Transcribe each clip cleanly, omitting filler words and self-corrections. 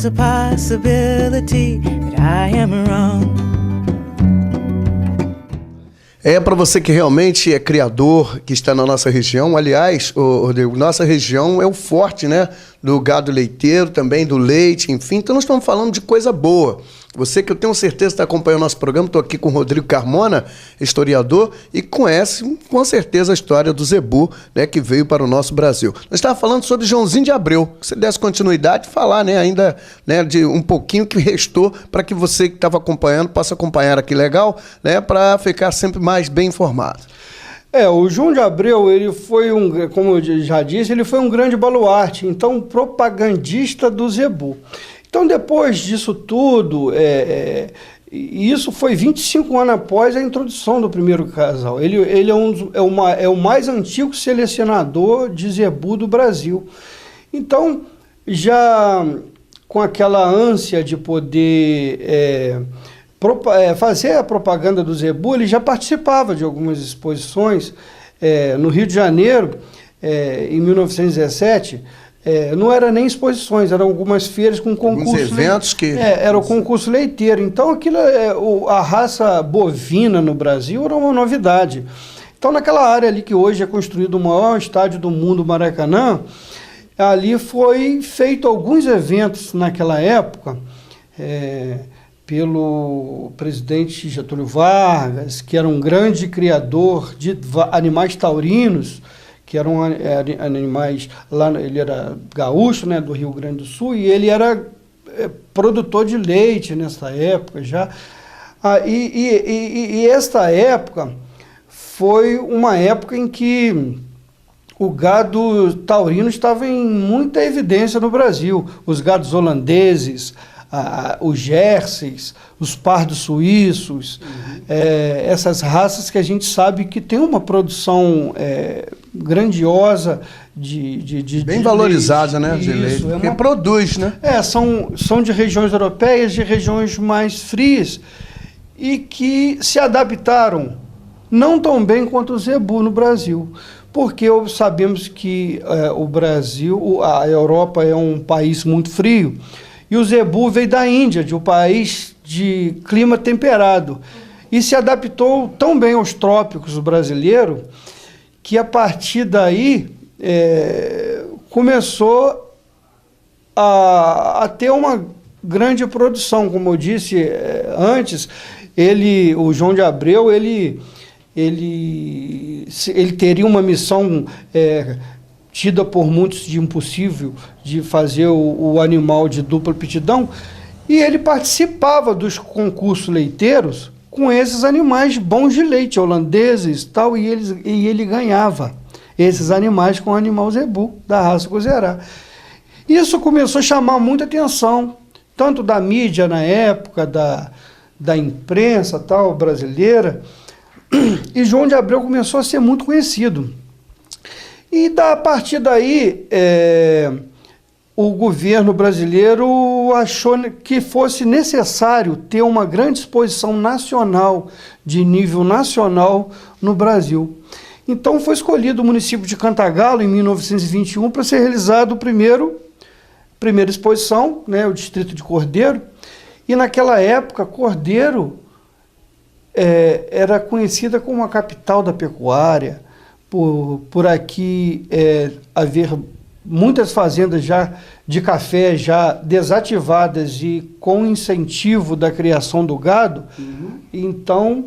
there's a possibility that I am wrong. É para você que realmente é criador, que está na nossa região. Aliás, Rodrigo, nossa região é o forte, né? Do gado leiteiro, também do leite, enfim. Então nós estamos falando de coisa boa. Você que eu tenho certeza está acompanhando o nosso programa, estou aqui com o Rodrigo Carmona, historiador, e conhece com certeza a história do zebu, né, que veio para o nosso Brasil. Nós estávamos falando sobre Joãozinho de Abreu. Se você desse continuidade, falar, né, ainda, né, de um pouquinho que restou para que você que estava acompanhando possa acompanhar aqui legal, né, para ficar sempre mais bem informado. O João de Abreu, ele foi como eu já disse, ele foi um grande baluarte, então propagandista do zebu. Então, depois disso tudo, isso foi 25 anos após a introdução do primeiro casal. Ele é o mais antigo selecionador de zebu do Brasil. Então, já com aquela ânsia de poder fazer a propaganda do zebu, ele já participava de algumas exposições no Rio de Janeiro, em 1917. Não era nem exposições, eram algumas feiras com concurso. Alguns eventos que... era o concurso leiteiro. Então, aquilo, a raça bovina no Brasil era uma novidade. Então, naquela área ali que hoje é construído o maior estádio do mundo, Maracanã, ali foi feito alguns eventos naquela época, pelo presidente Getúlio Vargas, que era um grande criador de animais taurinos, que eram animais, lá ele era gaúcho, né, do Rio Grande do Sul, e ele era produtor de leite nessa época já. E esta época foi uma época em que o gado taurino estava em muita evidência no Brasil. Os gados holandeses, os jerseys, os pardos suíços, essas raças que a gente sabe que tem uma produção grandiosa bem valorizada, né, de leite, porque produz, né? São de regiões europeias, de regiões mais frias, e que se adaptaram não tão bem quanto o zebu no Brasil, porque sabemos que o Brasil, a Europa é um país muito frio, e o zebu veio da Índia, de um país de clima temperado, e se adaptou tão bem aos trópicos brasileiro, que a partir daí começou a ter uma grande produção. Como eu disse antes, o João de Abreu, ele teria uma missão tida por muitos de impossível, de fazer o animal de dupla aptidão, e ele participava dos concursos leiteiros com esses animais bons de leite, holandeses tal, e ele ganhava esses animais com o animal zebu, da raça Cozerá. Isso começou a chamar muita atenção, tanto da mídia na época, da imprensa tal, brasileira, e João de Abreu começou a ser muito conhecido. E a partir daí, o governo brasileiro achou que fosse necessário ter uma grande exposição nacional, de nível nacional, no Brasil. Então foi escolhido o município de Cantagalo, em 1921, para ser realizado a primeira exposição, né, o distrito de Cordeiro. E naquela época, Cordeiro era conhecida como a capital da pecuária, por aqui haver muitas fazendas já de café já desativadas e com incentivo da criação do gado, então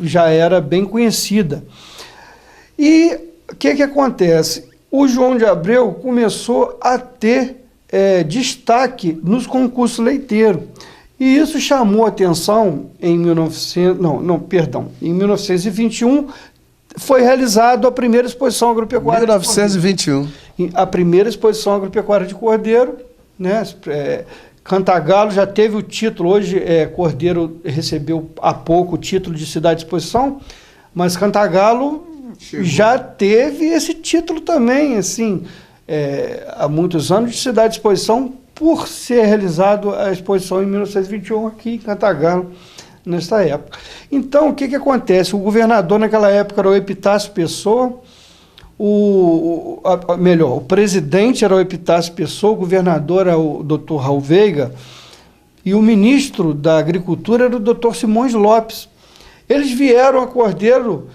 já era bem conhecida. E o que acontece? O João de Abreu começou a ter destaque nos concursos leiteiros. E isso chamou atenção em 1921, foi realizada a primeira exposição agropecuária. 1921. A primeira exposição agropecuária de Cordeiro, né? Cantagalo já teve o título, hoje Cordeiro recebeu há pouco o título de cidade de exposição, mas Cantagalo já teve esse título também, assim, há muitos anos, de cidade de exposição, por ser realizado a exposição em 1921 aqui em Cantagalo, nesta época. Então, o que acontece? O governador naquela época era o Epitácio Pessoa, o presidente era o Epitácio Pessoa, o governador era o Dr. Raul Veiga, e o ministro da Agricultura era o Dr. Simões Lopes. Eles vieram a Cordeiro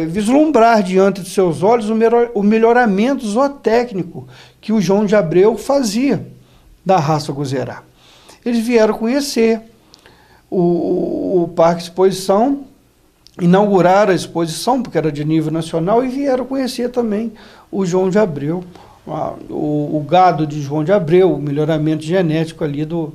vislumbrar diante de seus olhos o melhoramento zootécnico que o João de Abreu fazia da raça Guzerá. Eles vieram conhecer o Parque Exposição, inauguraram a exposição, porque era de nível nacional, e vieram conhecer também o João de Abreu, o gado de João de Abreu, o melhoramento genético ali do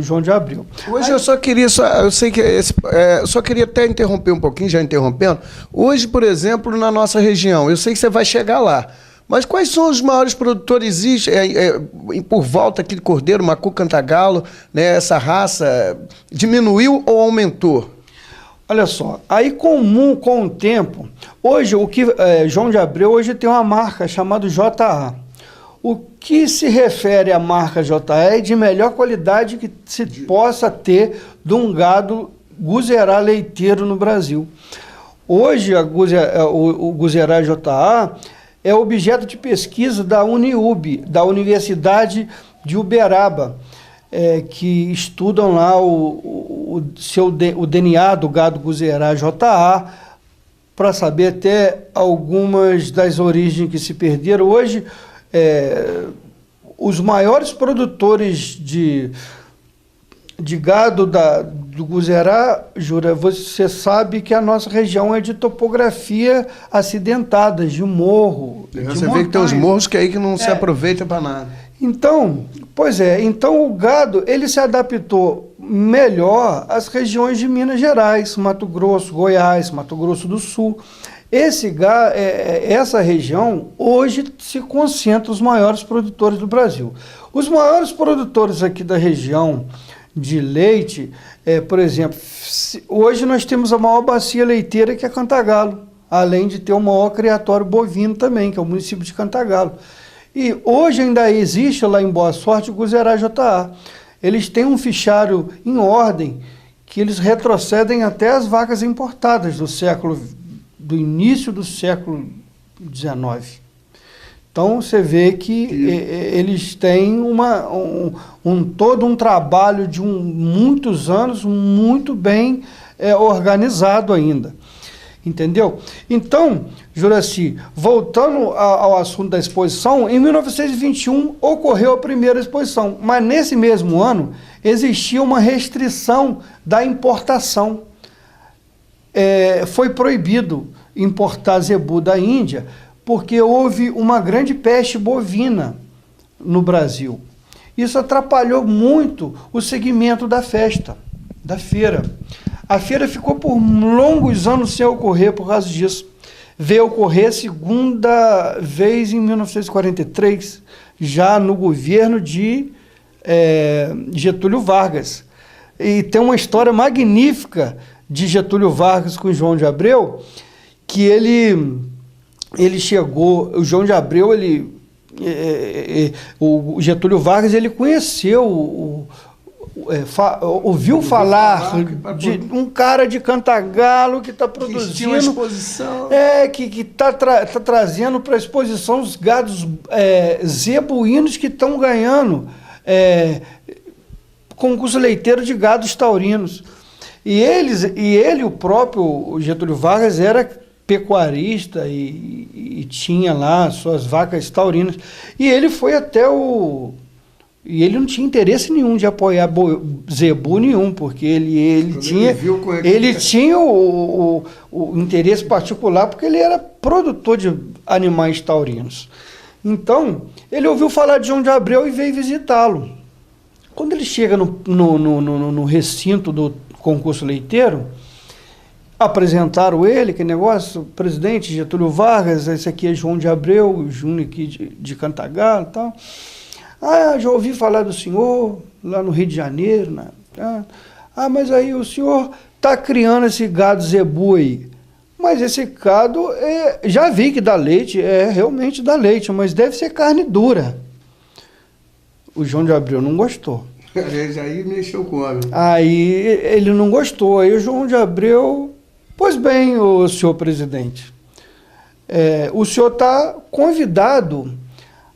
João de Abreu. Hoje eu só queria, eu sei que eu só queria até interromper um pouquinho, já interrompendo. Hoje, por exemplo, na nossa região, eu sei que você vai chegar lá, mas quais são os maiores produtores por volta aqui de Cordeiro, Macu, Cantagalo, né, essa raça diminuiu ou aumentou? Olha só, aí com o tempo, hoje João de Abreu hoje tem uma marca chamada JA. O que se refere à marca JA é de melhor qualidade que se possa ter de um gado Guzerá leiteiro no Brasil. Hoje o Guzerá JA é objeto de pesquisa da UniUB, da Universidade de Uberaba, que estudam lá o DNA do gado Guzerá JA, para saber até algumas das origens que se perderam. Hoje, os maiores produtores de gado do Guzerá, Jura, você sabe que a nossa região é de topografia acidentada, de morro. Você vê que tem uns morros que não se aproveita para nada. Então, então o gado ele se adaptou melhor às regiões de Minas Gerais, Mato Grosso, Goiás, Mato Grosso do Sul. Essa região hoje se concentra os maiores produtores do Brasil. Os maiores produtores aqui da região de leite, por exemplo, hoje nós temos a maior bacia leiteira, que é Cantagalo, além de ter o maior criatório bovino também, que é o município de Cantagalo. E hoje ainda existe lá em Boa Sorte o Guzerá JA. Eles têm um fichário em ordem que eles retrocedem até as vacas importadas do início do século XIX. Então você vê que eles têm todo um trabalho de muitos anos muito bem organizado ainda. Entendeu? Então, Juraci, voltando ao assunto da exposição, em 1921 ocorreu a primeira exposição, mas nesse mesmo ano existia uma restrição da importação. Foi proibido importar zebu da Índia, porque houve uma grande peste bovina no Brasil. Isso atrapalhou muito o segmento da festa, da feira. A feira ficou por longos anos sem ocorrer por causa disso. Veio ocorrer a segunda vez em 1943, já no governo de Getúlio Vargas. E tem uma história magnífica de Getúlio Vargas com João de Abreu, que ele chegou, o João de Abreu, o Getúlio Vargas, ele conheceu ouviu falar de um cara de Cantagalo que está produzindo exposição. Que está trazendo para a exposição os gados zebuínos que estão ganhando concurso leiteiro de gados taurinos. E ele, o próprio Getúlio Vargas, era pecuarista e tinha lá suas vacas taurinas. E ele foi até E ele não tinha interesse nenhum de apoiar zebu nenhum, porque ele tinha o interesse particular, porque ele era produtor de animais taurinos. Então, ele ouviu falar de João de Abreu e veio visitá-lo. Quando ele chega no recinto do concurso leiteiro, apresentaram ele, que negócio, presidente Getúlio Vargas, esse aqui é João de Abreu, Júnior aqui de Cantagalo e tal. Já ouvi falar do senhor lá no Rio de Janeiro. Mas aí o senhor está criando esse gado zebu aí. Mas esse gado, já vi que dá leite, realmente dá leite, mas deve ser carne dura. O João de Abreu não gostou. Aí mexeu com o homem. Aí ele não gostou. Aí o João de Abreu, pois bem, o senhor presidente, o senhor está convidado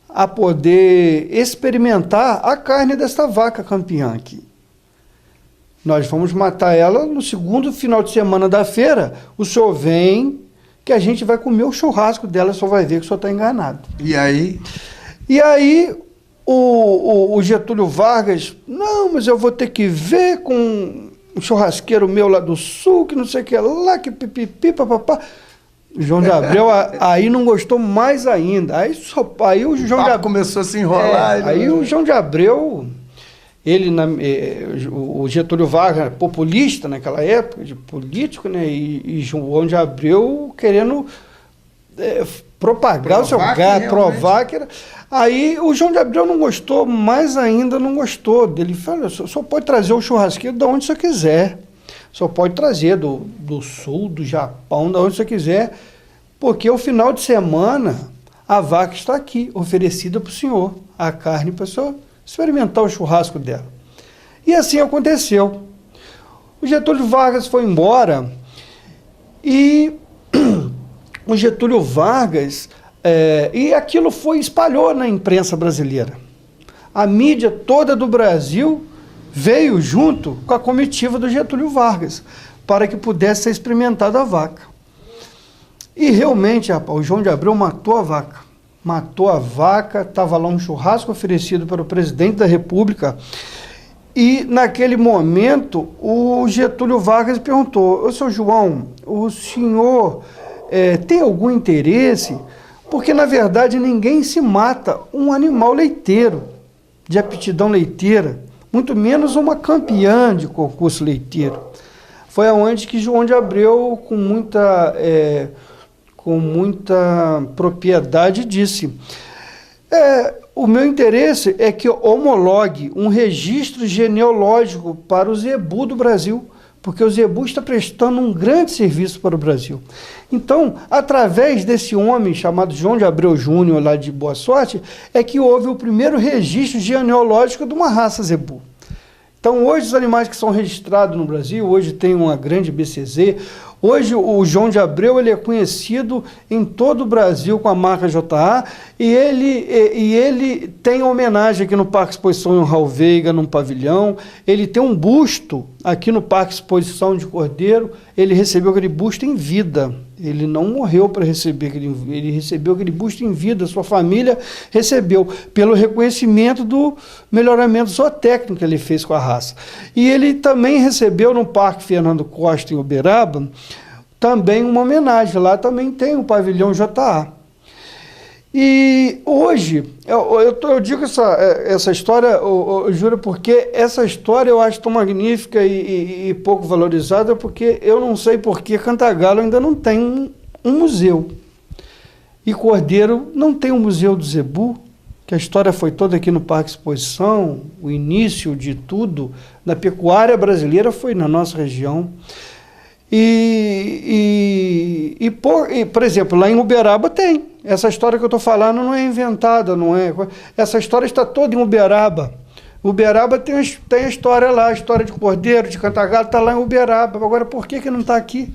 a poder experimentar a carne desta vaca campeã aqui. Nós vamos matar ela no segundo final de semana da feira. O senhor vem, que a gente vai comer o churrasco dela, só vai ver que o senhor está enganado. E aí? E aí, o Getúlio Vargas, não, mas eu vou ter que ver com um churrasqueiro meu lá do sul, que não sei o que lá, que pipipi, papapá. O João de Abreu aí não gostou mais ainda. Aí o João de Abreu começou a se enrolar. Aí o João de Abreu, o Getúlio Vargas, populista naquela época, de político, né? E João de Abreu querendo propagar o seu gado, provar que era. Aí o João de Abreu não gostou, mais ainda não gostou dele. Falou, só pode trazer o churrasqueiro de onde você quiser. Só pode trazer do sul, do Japão, de onde você quiser, porque o final de semana a vaca está aqui, oferecida para o senhor, a carne para o senhor experimentar o churrasco dela. E assim aconteceu. O Getúlio Vargas foi embora e o Getúlio Vargas, e aquilo espalhou na imprensa brasileira. A mídia toda do Brasil veio junto com a comitiva do Getúlio Vargas, para que pudesse ser experimentada a vaca. E realmente, rapaz, o João de Abreu matou a vaca. Matou a vaca, estava lá um churrasco oferecido para o presidente da República, e naquele momento o Getúlio Vargas perguntou, ô seu João, o senhor tem algum interesse? Porque na verdade ninguém se mata um animal leiteiro, de aptidão leiteira, muito menos uma campeã de concurso leiteiro. Foi aonde que João de Abreu, com muita propriedade, disse: o meu interesse é que homologue um registro genealógico para o zebu do Brasil, porque o zebu está prestando um grande serviço para o Brasil. Então, através desse homem chamado João de Abreu Júnior, lá de Boa Sorte, é que houve o primeiro registro genealógico de uma raça zebu. Então, hoje, os animais que são registrados no Brasil, hoje tem uma grande BCZ, hoje o João de Abreu ele é conhecido em todo o Brasil com a marca JA, e ele tem homenagem aqui no Parque Exposição em Raul Veiga, num pavilhão. Ele tem um busto aqui no Parque Exposição de Cordeiro, ele recebeu aquele busto em vida. Ele não morreu para receber ele recebeu aquele busto em vida, sua família recebeu, pelo reconhecimento do melhoramento zootécnico que ele fez com a raça. E ele também recebeu no Parque Fernando Costa, em Uberaba, também uma homenagem. Lá também tem o pavilhão JA. E hoje, eu digo essa história, eu juro, porque essa história eu acho tão magnífica e pouco valorizada, porque eu não sei por que Cantagalo ainda não tem um museu. E Cordeiro não tem um museu do zebu, que a história foi toda aqui no Parque Exposição, o início de tudo, da pecuária brasileira foi na nossa região. Por exemplo, lá em Uberaba tem. Essa história que eu estou falando não é inventada, não é. Essa história está toda em Uberaba. Uberaba tem a história lá, a história de Cordeiro, de Cantagalo, está lá em Uberaba. Agora, por que não está aqui?